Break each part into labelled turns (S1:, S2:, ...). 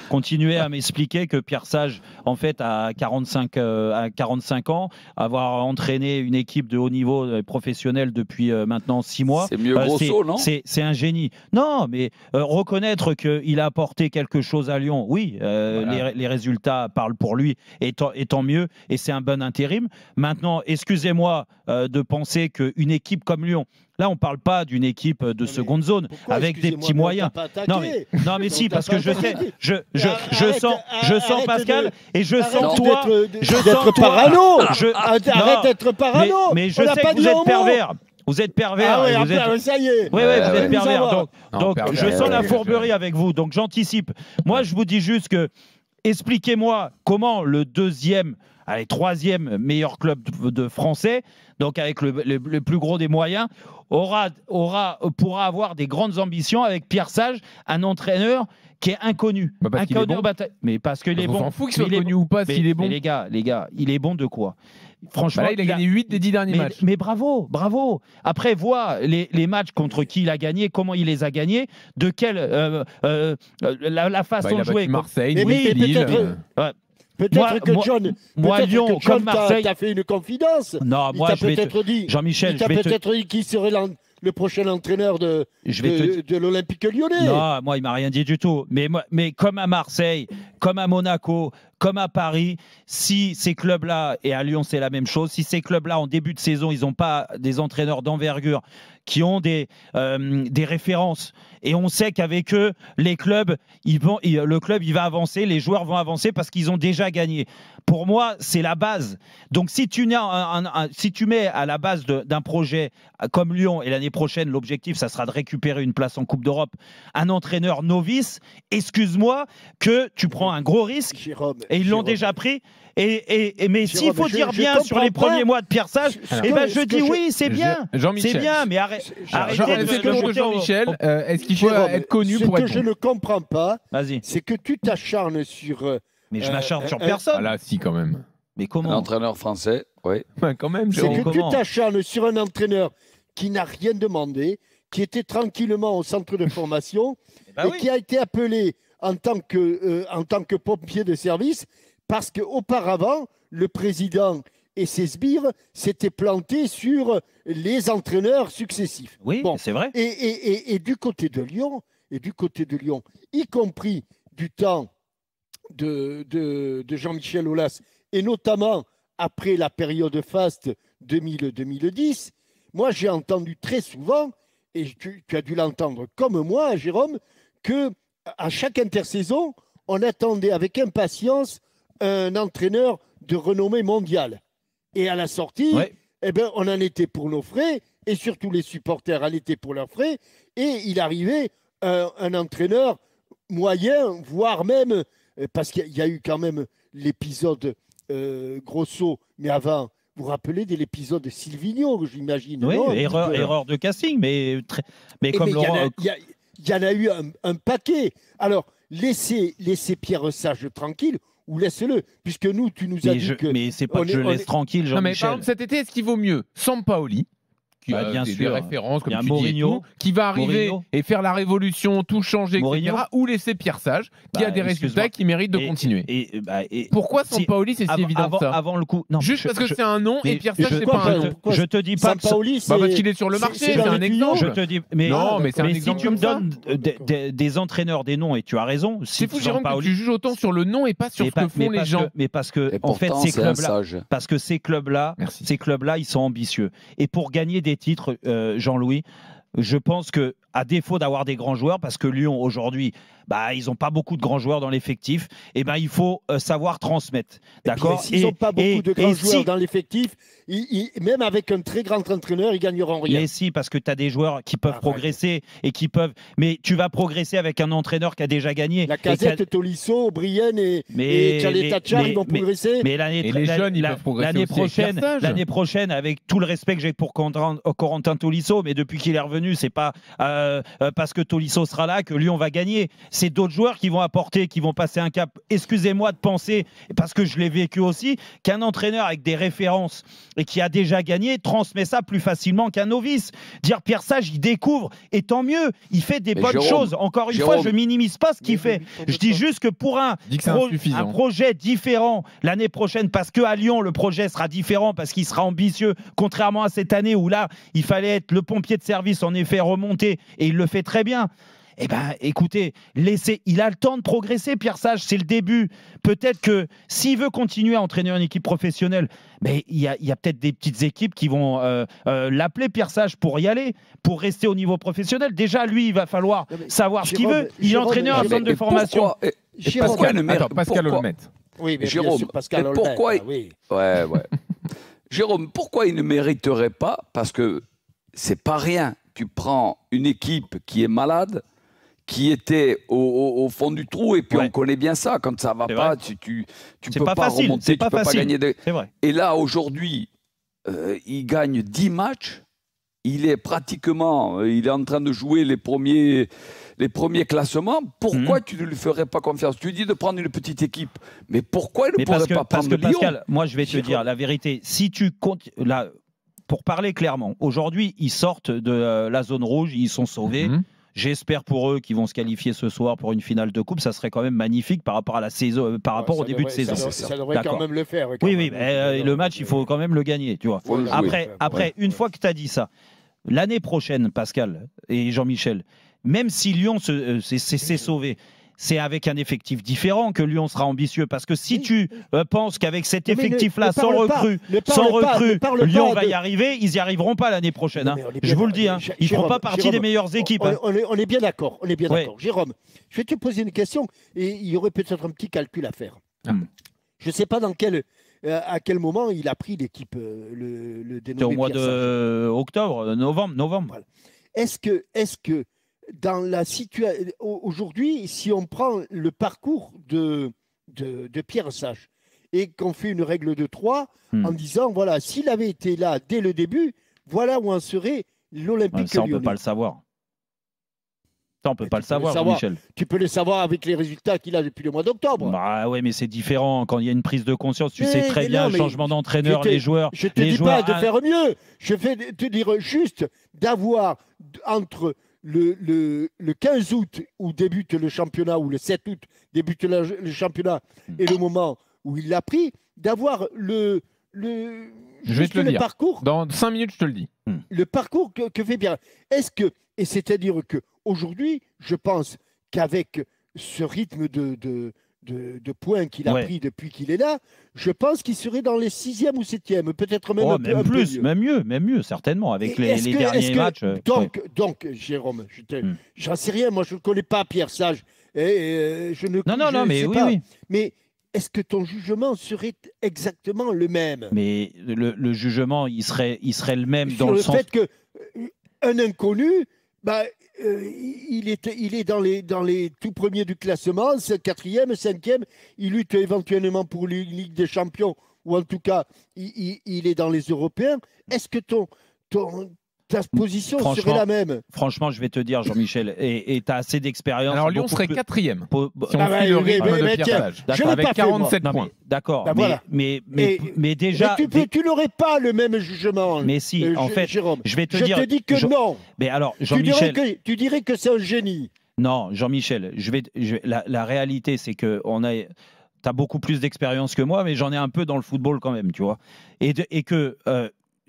S1: continuer à m'expliquer que Pierre Sage, en fait, à 45 ans, avoir entraîné une équipe de haut niveau professionnel depuis maintenant 6 mois.
S2: C'est mieux Grosso, non?
S1: C'est un génie. Non, mais reconnaître qu'il a apporté quelque chose à Lyon, oui, voilà. les résultats parlent pour lui, et tant mieux, et c'est un bon intérim. Maintenant, excusez-moi de penser qu'une équipe comme Lyon, là, on ne parle pas d'une équipe de seconde zone avec des petits moyens. Non, mais si, parce que je sais, je sens Pascal et je sens toi.
S3: D'être parano. Arrête d'être parano.
S1: Mais je sais que vous êtes pervers. Vous êtes pervers.
S3: Ah oui, ça y est.
S1: Oui, vous êtes pervers. Donc je sens la fourberie avec vous. Donc j'anticipe. Moi, je vous dis juste que expliquez-moi comment le troisième meilleur club de français, donc avec le plus gros des moyens, pourra avoir des grandes ambitions avec Pierre Sage, un entraîneur qui est inconnu.
S4: Parce qu'il est bon.
S1: Mais parce qu'il est bon.
S4: On s'en fout qu'il soit connu ou pas, s'il est bon.
S1: Mais les gars, il est bon de quoi? Franchement,
S4: là, il a gagné 8 des 10 derniers matchs.
S1: Mais bravo. Après, vois les matchs contre qui il a gagné, comment il les a gagnés, de quelle la façon de jouer.
S4: Marseille,
S3: Lille. Peut-être que
S1: Lyon, comme Marseille,
S3: t'a fait une confidence.
S1: Non, moi,
S3: je vais te dire.
S1: Jean-Michel,
S3: il t'a peut-être dit qui serait le prochain entraîneur de l'Olympique Lyonnais.
S1: Non, moi, il m'a rien dit du tout. Mais comme à Marseille, comme à Monaco, comme à Paris, si ces clubs-là, et à Lyon, c'est la même chose, si ces clubs-là, en début de saison, ils n'ont pas des entraîneurs d'envergure qui ont des références, et on sait qu'avec eux, le club, il va avancer, les joueurs vont avancer parce qu'ils ont déjà gagné. Pour moi, c'est la base. Donc, si tu mets à la base d'un projet comme Lyon, et l'année prochaine, l'objectif, ça sera de récupérer une place en Coupe d'Europe, un entraîneur novice, excuse-moi, que tu prends un gros risque,
S3: Jérôme,
S1: et ils l'ont déjà pris. Mais s'il faut dire bien sur les premiers mois de Pierre Sage, je dis oui, c'est bien.
S4: C'est
S1: bien, mais arrêtez
S4: de Jean-Michel. Est-ce qu'il faut être connu pour être
S3: bon? Ce que je ne comprends pas,
S1: vas-y,
S3: c'est que tu t'acharnes sur...
S1: Mais je m'acharne sur personne.
S4: Là, si, quand même.
S1: Mais comment?
S2: Un entraîneur français, oui.
S4: Quand même.
S3: C'est que tu t'acharnes sur un entraîneur qui n'a rien demandé, qui était tranquillement au centre de formation et qui a été appelé en tant que pompier de service parce qu'auparavant, le président et ses sbires s'étaient plantés sur les entraîneurs successifs.
S1: Oui, c'est vrai.
S3: Et du côté de Lyon, y compris du temps de Jean-Michel Aulas, et notamment après la période faste 2000-2010, moi j'ai entendu très souvent, et tu as dû l'entendre comme moi, Jérôme, qu'à chaque intersaison, on attendait avec impatience un entraîneur de renommée mondiale. Et à la sortie, on en était pour nos frais, et surtout les supporters en étaient pour leurs frais, et il arrivait un entraîneur moyen, voire même, parce qu'il y a eu quand même l'épisode Grosso, mais avant, vous vous rappelez de l'épisode de Silvino, j'imagine?
S1: Oui, erreur de casting, mais comme Laurent...
S3: Il y en a eu un paquet. Alors, laissez Pierre Sage tranquille, ou laisse-le, puisque nous, tu nous as dit que...
S1: Mais c'est pas que je laisse tranquille, Jean-Michel.
S4: Non, mais par exemple, cet été, est-ce qu'il vaut mieux Sampaoli, qui a
S1: bien
S4: des références, comme tu
S1: Mourinho,
S4: dis, qui va arriver et faire la révolution, tout changer, etc., ou laisser Pierre Sage, qui a des résultats qui méritent de continuer. Pourquoi Sampaoli, c'est si évident que ça?
S1: Avant le coup, non,
S4: juste parce que c'est un nom et Pierre Sage, c'est pas un nom.
S1: Je te dis pas
S3: Sampaoli,
S4: parce qu'il est sur le marché, c'est un exemple.
S1: Je te dis, mais si tu me donnes des entraîneurs, des noms, et tu as raison.
S4: C'est fou, Jérôme, que tu juges autant sur le nom et pas sur ce que font les gens.
S1: Mais parce que, en fait, ces clubs-là, ils sont ambitieux. Et pour gagner des titres, Jean-Louis, je pense que, à défaut d'avoir des grands joueurs, parce que Lyon aujourd'hui, ils n'ont pas beaucoup de grands joueurs dans l'effectif, il faut savoir transmettre. D'accord.
S3: S'ils n'ont pas beaucoup de grands joueurs dans l'effectif, même avec un très grand entraîneur, ils ne gagneront rien.
S1: Mais si, parce que tu as des joueurs qui peuvent progresser et qui peuvent. Mais tu vas progresser avec un entraîneur qui a déjà gagné.
S3: La Casette, Tolisso, Brienne et Tchalitachar, ils vont progresser.
S1: Mais
S4: les jeunes, ils peuvent progresser
S1: l'année prochaine, avec tout le respect que j'ai pour Corentin Tolisso, mais depuis qu'il est revenu, c'est pas parce que Tolisso sera là que Lyon va gagner. C'est d'autres joueurs qui vont apporter, qui vont passer un cap. Excusez-moi de penser, parce que je l'ai vécu aussi, qu'un entraîneur avec des références et qui a déjà gagné transmet ça plus facilement qu'un novice. Dire Pierre Sage, il découvre, et tant mieux, il fait des bonnes choses. Encore une fois, je minimise pas ce qu'il fait. Je dis juste que pour un projet différent l'année prochaine, parce qu'à Lyon, le projet sera différent, parce qu'il sera ambitieux, contrairement à cette année où là, il fallait être le pompier de service, en effet, remonter, et il le fait très bien. Eh bien, écoutez, il a le temps de progresser, Pierre Sage, c'est le début. Peut-être que s'il veut continuer à entraîner une équipe professionnelle, il y a peut-être des petites équipes qui vont l'appeler, Pierre Sage, pour y aller, pour rester au niveau professionnel. Déjà, lui, il va falloir savoir ce qu'il veut. Il est entraîneur en centre de formation.
S4: Pascal Olmet.
S3: Oui, mais
S2: Jérôme,
S3: Pascal Olmet,
S2: pourquoi
S3: oui.
S2: Ouais. Jérôme, pourquoi il ne mériterait pas? Parce que c'est pas rien. Tu prends une équipe qui est malade, qui était au fond du trou, et puis on connaît bien ça. Quand ça va pas, tu peux pas remonter, tu peux pas gagner. Et là, aujourd'hui, il gagne 10 matchs. Il est en train de jouer les premiers classements. Pourquoi tu ne lui ferais pas confiance? Tu dis de prendre une petite équipe, mais pourquoi il ne pourrait pas prendre Lyon?
S1: Pascal, moi je vais te dire la vérité. Si tu comptes là, pour parler clairement, aujourd'hui ils sortent de la zone rouge, ils sont sauvés. J'espère pour eux qu'ils vont se qualifier ce soir pour une finale de coupe. Ça serait quand même magnifique par rapport à la saison, par rapport au début de saison.
S3: Ça devrait quand même le faire.
S1: Oui, mais le match, il faut quand même le gagner, tu vois. Après, une fois que tu as dit ça, l'année prochaine, Pascal et Jean-Michel, même si Lyon s'est sauvé, c'est avec un effectif différent que Lyon sera ambitieux. Parce que si tu penses qu'avec cet effectif-là, sans recrue, Lyon va y arriver, ils n'y arriveront pas l'année prochaine. Je vous le dis, ils ne feront pas partie des meilleures équipes.
S3: On est bien d'accord. Jérôme, je vais te poser une question et il y aurait peut-être un petit calcul à faire. Je ne sais pas à quel moment il a pris l'équipe, le dénommé
S1: au mois d'octobre, novembre.
S3: Voilà. Est-ce que dans la situation aujourd'hui, si on prend le parcours de Pierre Sage et qu'on fait une règle de 3 en disant, voilà, s'il avait été là dès le début, voilà où en serait l'Olympique
S1: Lyonnais.
S3: On
S1: ne peut pas le savoir. Ça, on peut pas le savoir, Michel.
S3: Tu peux le savoir avec les résultats qu'il a depuis le mois d'octobre.
S1: Bah ouais, mais c'est différent quand il y a une prise de conscience. Tu sais très bien, le changement d'entraîneur, les joueurs.
S3: Je te dis pas de faire mieux. Je vais te dire juste d'avoir entre le 15 août où débute le championnat, ou le 7 août débute le championnat, et le moment où il l'a pris, d'avoir
S4: je vais te le dire.
S3: Parcours.
S4: Dans 5 minutes, je te le dis.
S3: Le parcours que fait Pierre. Et c'est-à-dire qu'aujourd'hui, je pense qu'avec ce rythme de points qu'il a pris depuis qu'il est là, je pense qu'il serait dans les 6e ou 7e, peut-être même un peu plus.
S1: Même mieux, certainement, avec les derniers matchs.
S3: Donc, Jérôme, j'en sais rien, moi je ne connais pas Pierre Sage. Je ne sais pas. Mais est-ce que ton jugement serait exactement le même?
S1: Mais le jugement, il serait le même
S3: sur
S1: dans le
S3: sens... fait qu'un inconnu, il est dans les tout premiers du classement, 4e, 5e, il lutte éventuellement pour la Ligue des Champions, ou en tout cas, il est dans les Européens. Est-ce que ta position serait la même?
S1: Franchement, je vais te dire, Jean-Michel, et tu as assez d'expérience.
S4: Alors Lyon serait 4e, si on suit le rythme de Pierre Sage, avec 47 points.
S1: D'accord, mais déjà...
S3: Mais tu n'aurais pas le même jugement.
S1: Mais si, en fait,
S3: Jérôme,
S1: je vais te dire...
S3: Je te dis que non.
S1: Mais alors, Jean-Michel...
S3: Tu dirais que c'est un génie.
S1: Non, Jean-Michel, la réalité, c'est que tu as beaucoup plus d'expérience que moi, mais j'en ai un peu dans le football quand même, tu vois. Et que...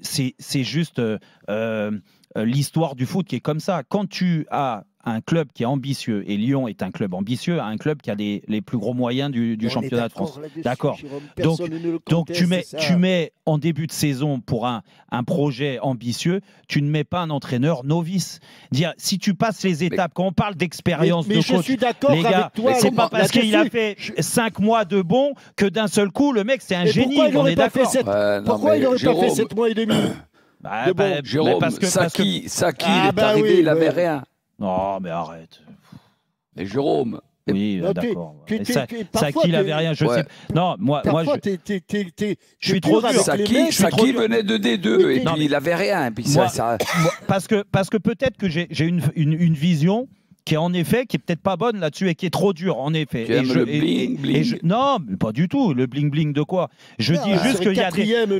S1: c'est juste l'histoire du foot qui est comme ça. Quand tu as un club qui est ambitieux, et Lyon est un club ambitieux, un club qui a les plus gros moyens du championnat de France. D'accord. Donc tu mets en début de saison pour un projet ambitieux, tu ne mets pas un entraîneur novice. Si tu passes les étapes, quand on parle d'expérience de coach,
S3: je suis d'accord avec toi.
S1: C'est pas parce qu'il a fait 5 mois de bon que d'un seul coup, le mec, c'est un génie. On est d'accord.
S3: Pourquoi il n'aurait pas fait 7 mois et demi?
S2: Jérôme, Saki, il est arrivé, il n'avait rien.
S1: Non, mais arrête.
S2: Mais Jérôme,
S1: Oui, d'accord. Saki, il n'avait rien, je sais. Non, moi, je suis trop dur.
S2: Saki venait de D2 et puis il n'avait rien.
S1: Parce que peut-être que j'ai une vision qui est peut-être pas bonne là-dessus et qui est trop dure, en effet.
S2: Tu aimes le bling-bling?
S1: Non, pas du tout. Le bling-bling de quoi? Je dis juste qu'il y a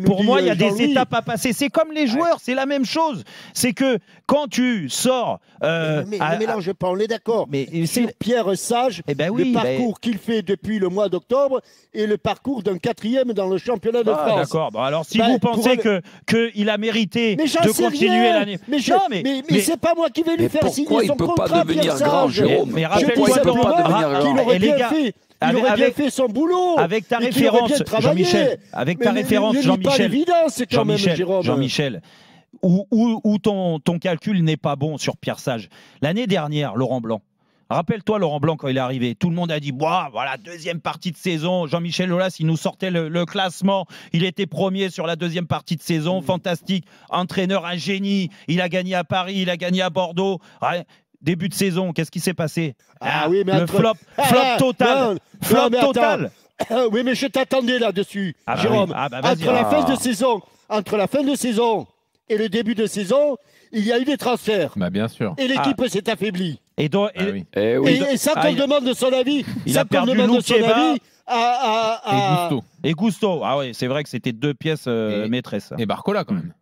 S1: pour moi, il y a des étapes à passer. C'est comme les joueurs, c'est la même chose. C'est que quand tu sors...
S3: mais ne mélange pas, on est d'accord. Sur Pierre Sage, le parcours qu'il fait depuis le mois d'octobre et le parcours d'un 4e dans le championnat de France.
S1: D'accord. Bon, alors, si vous pensez qu'il a mérité de continuer l'année...
S3: Mais c'est pas moi qui vais lui faire signer son contrat, Pierre
S2: grand, Jérôme.
S1: Mais rappelle-toi
S3: qu'il aurait bien fait. Il aurait bien fait son boulot.
S1: Avec ta référence, Jean-Michel. Avec ta référence, Jean-Michel. Où ton calcul n'est pas bon sur Pierre Sage. L'année dernière, Laurent Blanc. Rappelle-toi Laurent Blanc quand il est arrivé, tout le monde a dit voilà, deuxième partie de saison, Jean-Michel Aulas, il nous sortait le classement, il était premier sur la deuxième partie de saison, fantastique, entraîneur, un génie, il a gagné à Paris, il a gagné à Bordeaux. Début de saison, qu'est-ce qui s'est passé?
S3: Oui, mais
S1: le flop total. Flop total.
S3: Oui, mais je t'attendais là-dessus, Jérôme. Entre la fin de saison et le début de saison, il y a eu des transferts.
S4: Bien sûr.
S3: Et l'équipe s'est affaiblie.
S1: Et
S3: ça qu'on demande de son avis.
S1: Il a perdu Loukeba
S3: à
S1: et Gusto. Ah oui, c'est vrai que c'était deux pièces maîtresses.
S4: Et Barcola quand même.